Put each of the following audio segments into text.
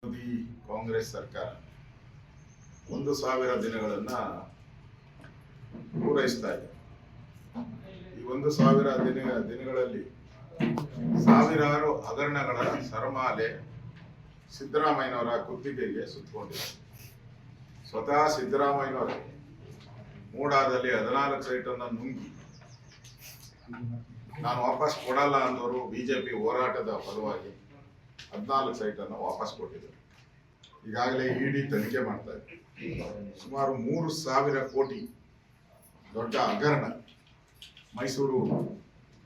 ಮೋದಿ ಕಾಂಗ್ರೆಸ್ ಸರ್ಕಾರ 1,000 ದಿನಗಳನ್ನ ಪೂರೈಸ್ತಾ ಇದೆ. ಈ 1,000 ದಿನಗಳಲ್ಲಿ ಸಾವಿರಾರು ಹಗರಣಗಳ ಸರಮಾಲೆ ಸಿದ್ದರಾಮಯ್ಯನವರ ಕುತ್ತಿಗೆಗೆ ಸುತ್ತಕೊಂಡಿದೆ. ಸ್ವತಃ ಸಿದ್ದರಾಮಯ್ಯನವರೇ ಮೂಡಾದಲ್ಲಿ 14 ಸೈಟನ್ನು ನುಂಗಿ ನಾನು ವಾಪಸ್ ಕೊಡಲ್ಲ ಅಂದವರು ಬಿಜೆಪಿ ಹೋರಾಟದ ಫಲವಾಗಿ 14 ಸೈಟನ್ನು ವಾಪಸ್ ಕೊಟ್ಟಿದ್ದಾರೆ. ಈಗಾಗಲೇ ಇಡಿ ತನಿಖೆ ಮಾಡ್ತಾ ಇದೆ. ಸುಮಾರು 3,000 ಕೋಟಿ ದೊಡ್ಡ ಹಗರಣ ಮೈಸೂರು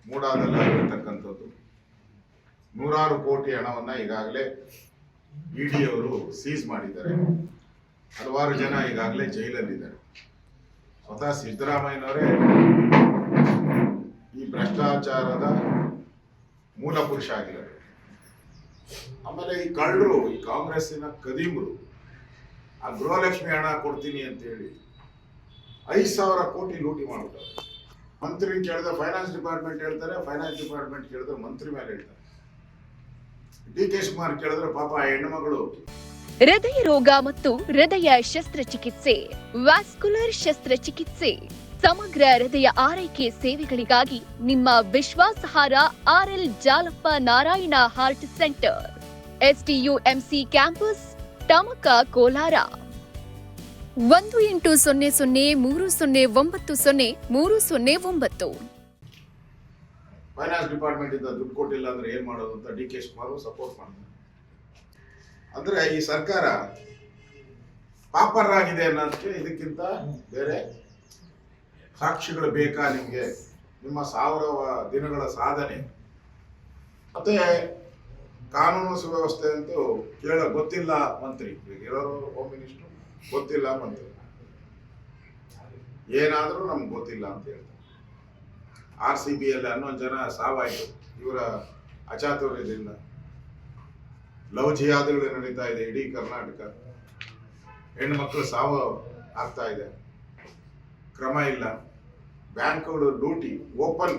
ಮೂಡಾದಲ್ಲಿ ಆಗಿರ್ತಕ್ಕಂಥದ್ದು. 100 ಕೋಟಿ ಹಣವನ್ನ ಈಗಾಗಲೇ ಇಡಿಯವರು ಸೀಸ್ ಮಾಡಿದ್ದಾರೆ. ಹಲವಾರು ಜನ ಈಗಾಗಲೇ ಜೈಲಲ್ಲಿದ್ದಾರೆ. ಸ್ವತಃ ಸಿದ್ದರಾಮಯ್ಯನವರೇ ಈ ಭ್ರಷ್ಟಾಚಾರದ ಮೂಲ ಪುರುಷ ಆಗಿದ್ದಾರೆ. ಆಮೇಲೆ ಈ ಕಳ್ಳರು, ಈ ಕಾಂಗ್ರೆಸ್ಸಿನ ಕದೀಮರು ಆ ಗೃಹಲಕ್ಷ್ಮಿ ಹಣ ಕೊಡ್ತೀನಿ ಅಂತ ಹೇಳಿ 5,000 ಕೋಟಿ ಲೂಟಿ ಮಾಡ್ತಾರೆ. ಮಂತ್ರಿ ಕೇಳಿದ್ರೆ ಫೈನಾನ್ಸ್ ಡಿಪಾರ್ಟ್ಮೆಂಟ್ ಹೇಳ್ತಾರೆ, ಫೈನಾನ್ಸ್ ಡಿಪಾರ್ಟ್ಮೆಂಟ್ ಕೇಳಿದ್ರೆ ಮಂತ್ರಿ ಮೇಲೆ ಹೇಳ್ತಾರೆ. ಡಿ.ಕೆ. ಶಿವಕುಮಾರ್ ಕೇಳಿದ್ರೆ ಪಾಪ ಆ ಹೆಣ್ಣುಮಗಳು. ಹೃದಯ ರೋಗ ಮತ್ತು ಹೃದಯ ಶಸ್ತ್ರಚಿಕಿತ್ಸೆ, ವ್ಯಾಸ್ಕುಲರ್ ಶಸ್ತ್ರಚಿಕಿತ್ಸೆ, ಸಮಗ್ರ ಹೃದಯ ಆರೈಕೆ ಸೇವೆಗಳಿಗಾಗಿ ನಿಮ್ಮ ವಿಶ್ವಾಸಾರ್ಹ RL Jalappa Narayana heart centre, STUMC campus, Tamaka, Kolar. 180030090309. Finance department ಇಂದ ದುಡ್ಡು ಕೊಟ್ಟಿಲ್ಲ ಅಂದ್ರೆ ಏನ್ ಮಾಡೋದು ಅಂತ ಡಿ.ಕೆ. ಶಿವಕುಮಾರ್ ಸಪೋರ್ಟ್ ಮಾಡ್ತಾರೆ. ಅಂದ್ರೆ ಈ ಸರ್ಕಾರ ಪಾಪರ್ ಆಗಿದೆ ಅನ್ನೋದಕ್ಕೆ ಇದಕ್ಕಿಂತ ಬೇರೆ ಸಾಕ್ಷಿಗಳು ಬೇಕಾ ನಿಮ್ಗೆ? ನಿಮ್ಮ 1000 ದಿನಗಳ ಸಾಧನೆ ಮತ್ತೆ ಕಾನೂನು ಸುವ್ಯವಸ್ಥೆ ಅಂತೂ ಗೊತ್ತಿಲ್ಲ ಮಂತ್ರಿ. ಇರೋರು ಹೋಮ್ ಮಿನಿಸ್ಟರ್, ಗೊತ್ತಿಲ್ಲ ಮಂತ್ರಿ, ಏನಾದ್ರೂ ನಮ್ಗೆ ಗೊತ್ತಿಲ್ಲ ಅಂತ ಹೇಳ್ತಾರೆ. RCB ಯಲ್ಲಿ 11 ಜನ ಸಾವಾಯಿತು ಇವರ ಅಚಾತುರ್ಯದಿಂದ. ಲವ್ ಜಿಹಾದ್ಗಳು ನಡೀತಾ ಇದೆ ಇಡೀ ಕರ್ನಾಟಕ. ಹೆಣ್ಣು ಮಕ್ಕಳು ಸಾವು ಆಗ್ತಾ ಇದೆ, ಕ್ರಮ ಇಲ್ಲ. ಬ್ಯಾಂಕ್ಗಳು ಲೂಟಿ, ಓಪನ್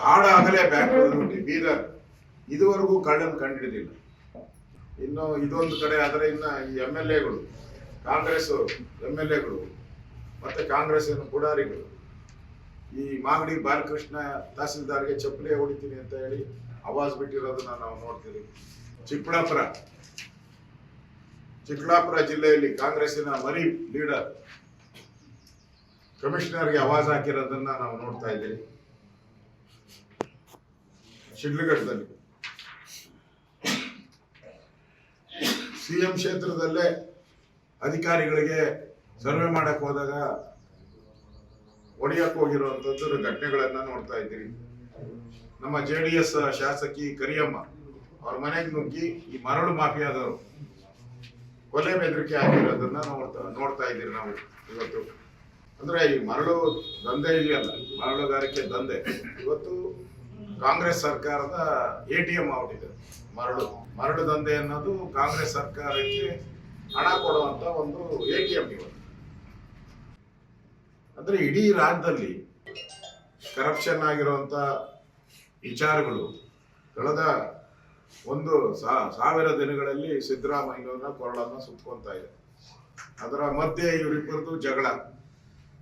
ಹಾಡಾಗಲೇ ಬ್ಯಾಂಕ್ಗಳು ಲೂಟಿ. ಬೀದರ್ ಇದುವರೆಗೂ ಕಳ್ಳನ್ನು ಕಂಡಿಡಿದಿಲ್ಲ. ಇನ್ನು ಇದೊಂದು ಕಡೆ ಆದರೆ ಇನ್ನ ಈ MLAಗಳು, ಕಾಂಗ್ರೆಸ್ MLAಗಳು ಮತ್ತೆ ಕಾಂಗ್ರೆಸ್ಸಿನ ಪುಡಾರಿಗಳು ಈ ಮಾಗಡಿ ಬಾಲಕೃಷ್ಣ ತಹಸೀಲ್ದಾರ್ಗೆ ಚಪ್ಪಲಿ ಹೊಡಿತೀನಿ ಅಂತ ಹೇಳಿ ಆವಾಜ್ ಬಿಟ್ಟಿರೋದನ್ನ ನಾವು ನೋಡ್ತೀವಿ. ಚಿಕ್ಕಬಳ್ಳಾಪುರ ಜಿಲ್ಲೆಯಲ್ಲಿ ಕಾಂಗ್ರೆಸ್ಸಿನ ಮರಿ ಲೀಡರ್ ಕಮಿಷನರ್ಗೆ ಆವಾಜ್ ಹಾಕಿರೋದನ್ನ ನಾವು ನೋಡ್ತಾ ಇದ್ದೀವಿ. ಶಿಡ್ಲಘಟ್ಟದಲ್ಲಿ CM ಕ್ಷೇತ್ರದಲ್ಲೇ ಅಧಿಕಾರಿಗಳಿಗೆ ಸರ್ವೆ ಮಾಡಕ್ ಹೋದಾಗ ಹೊಡೆಯಕ್ಕೆ ಹೋಗಿರುವಂತದ್ದು ಘಟನೆಗಳನ್ನ ನೋಡ್ತಾ ಇದ್ದೀರಿ. ನಮ್ಮ JDS ಶಾಸಕಿ ಕರಿಯಮ್ಮ ಅವ್ರ ಮನೆಗೆ ನುಗ್ಗಿ ಈ ಮರಳು ಮಾಫಿಯಾದವರು ಕೊಲೆ ಬೆದರಿಕೆ ಆಗಿರೋದನ್ನ ನೋಡ್ತಾ ಇದ್ದೀರಿ ನಾವು ಇವತ್ತು. ಅಂದ್ರೆ ಈ ಮರಳು ದಂಧೆ ಇದೆಯಲ್ಲ, ಮರಳುಗಾರಿಕೆ ದಂಧೆ ಇವತ್ತು ಕಾಂಗ್ರೆಸ್ ಸರ್ಕಾರದ ATM ಆಗ್ಬಿಟ್ಟಿದೆ. ಮರಳು ದಂಧೆ ಅನ್ನೋದು ಕಾಂಗ್ರೆಸ್ ಸರ್ಕಾರಕ್ಕೆ ಹಣ ಕೊಡುವಂತ ಒಂದು ATM ಇವತ್ತು. ಅಂದ್ರೆ ಇಡೀ ರಾಜ್ಯದಲ್ಲಿ ಕರಪ್ಷನ್ ಆಗಿರುವಂತ ವಿಚಾರಗಳು ಕಳೆದ 1,000 ದಿನಗಳಲ್ಲಿ ಸಿದ್ದರಾಮಯ್ಯನವರ ಕೊರಳನ್ನ ಸುತ್ಕೊಂತ ಇದೆ. ಅದರ ಮಧ್ಯೆ ಇವರಿಬ್ಬರದು ಜಗಳ,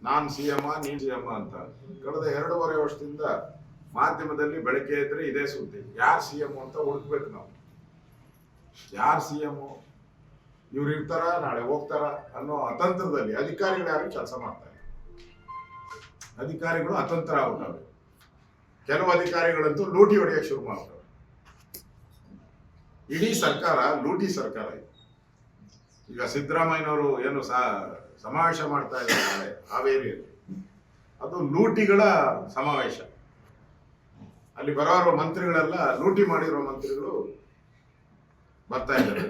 ನಾನ್ CM ನೀನ್ CM ಅಂತ. ಕಳೆದ 2.5 ವರ್ಷದಿಂದ ಮಾಧ್ಯಮದಲ್ಲಿ ಬೆಳಗ್ಗೆ ಇದ್ರೆ ಇದೇ ಸುದ್ದಿ. ಯಾರು CM ಅಂತ ಹುಡುಕ್ಬೇಕು ನಾವು. ಯಾರು CM, ಇವ್ರು ಇರ್ತಾರ ನಾಳೆ ಹೋಗ್ತಾರ ಅನ್ನೋ ಅತಂತ್ರದಲ್ಲಿ ಅಧಿಕಾರಿಗಳು ಯಾರು ಕೆಲಸ ಮಾಡ್ತಾರೆ. ಅಧಿಕಾರಿಗಳು ಅತಂತ್ರ ಆಗ್ಬಿಟ್ಟವೆ. ಕೆಲವು ಅಧಿಕಾರಿಗಳಂತೂ ಲೂಟಿ ಹೊಡೆಯಕ್ಕೆ ಶುರು ಮಾಡ್ತವೆ. ಇಡೀ ಸರ್ಕಾರ ಲೂಟಿ ಸರ್ಕಾರ ಇದೆ. ಈಗ ಸಿದ್ದರಾಮಯ್ಯನವರು ಏನು ಸಮಾವೇಶ ಮಾಡ್ತಾ ಇದ್ದಾರೆ ನಾಳೆ ಹಾವೇರಿಯಲ್ಲಿ, ಅದು ಲೂಟಿಗಳ ಸಮಾವೇಶ. ಅಲ್ಲಿ ಬರೋರು ಮಂತ್ರಿಗಳೆಲ್ಲ ಲೂಟಿ ಮಾಡಿರೋ ಮಂತ್ರಿಗಳು ಬರ್ತಾ ಇದ್ದಾರೆ.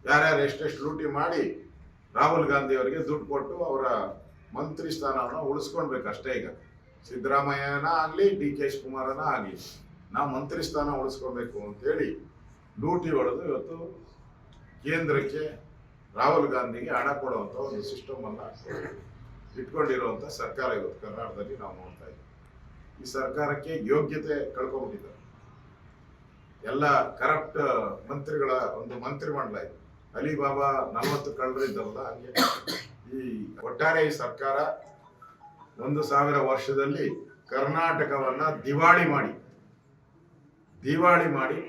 ಯಾರ್ಯಾರು ಎಷ್ಟೆಷ್ಟು ಲೂಟಿ ಮಾಡಿ ರಾಹುಲ್ ಗಾಂಧಿ ಅವರಿಗೆ ದುಡ್ಡು ಕೊಟ್ಟು ಅವರ ಮಂತ್ರಿ ಸ್ಥಾನವನ್ನು ಉಳಿಸ್ಕೊಳ್ಬೇಕಷ್ಟೇ. ಈಗ ಸಿದ್ದರಾಮಯ್ಯನ ಆಗ್ಲಿ ಡಿ.ಕೆ. ಶಿವಕುಮಾರನ ಆಗ್ಲಿ ನಾವು ಮಂತ್ರಿ ಸ್ಥಾನ ಉಳಿಸ್ಕೊಳ್ಬೇಕು ಅಂತೇಳಿ ಲೂಟಿ ಹೊಡೆದು ಇವತ್ತು ಕೇಂದ್ರಕ್ಕೆ ರಾಹುಲ್ ಗಾಂಧಿಗೆ ಹಣ ಕೊಡುವಂತ ಒಂದು ಸಿಸ್ಟಮ್ ಅನ್ನ ಇಟ್ಕೊಂಡಿರುವಂತ ಸರ್ಕಾರ ಇವತ್ತು ಕರ್ನಾಟಕದಲ್ಲಿ ನಾವು ನೋಡ್ತಾ ಇದ್ದೀವಿ. ಈ ಸರ್ಕಾರಕ್ಕೆ ಯೋಗ್ಯತೆ ಕಳ್ಕೊಂಡ್ಬಿಟ್ಟಿದ್ದಾರೆ. ಎಲ್ಲ ಕರಪ್ಟ್ ಮಂತ್ರಿಗಳ ಒಂದು ಮಂತ್ರಿಮಂಡಲ ಇದು. ಅಲಿಬಾಬಾ 40 ಕಳ್ಳರು ಇದ್ದಾರಲ್ಲ, ಹಂಗೆ ಈ ಒಟ್ಟಾರೆ ಈ ಸರ್ಕಾರ 1000 ವರ್ಷದಲ್ಲಿ ಕರ್ನಾಟಕವನ್ನ ದಿವಾಳಿ ಮಾಡಿ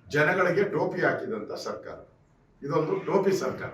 ಜನಗಳಿಗೆ ಟೋಪಿ ಹಾಕಿದಂತ ಸರ್ಕಾರ. ಇದೊಂದು ಟೋಪಿ ಸರ್ಕಾರ.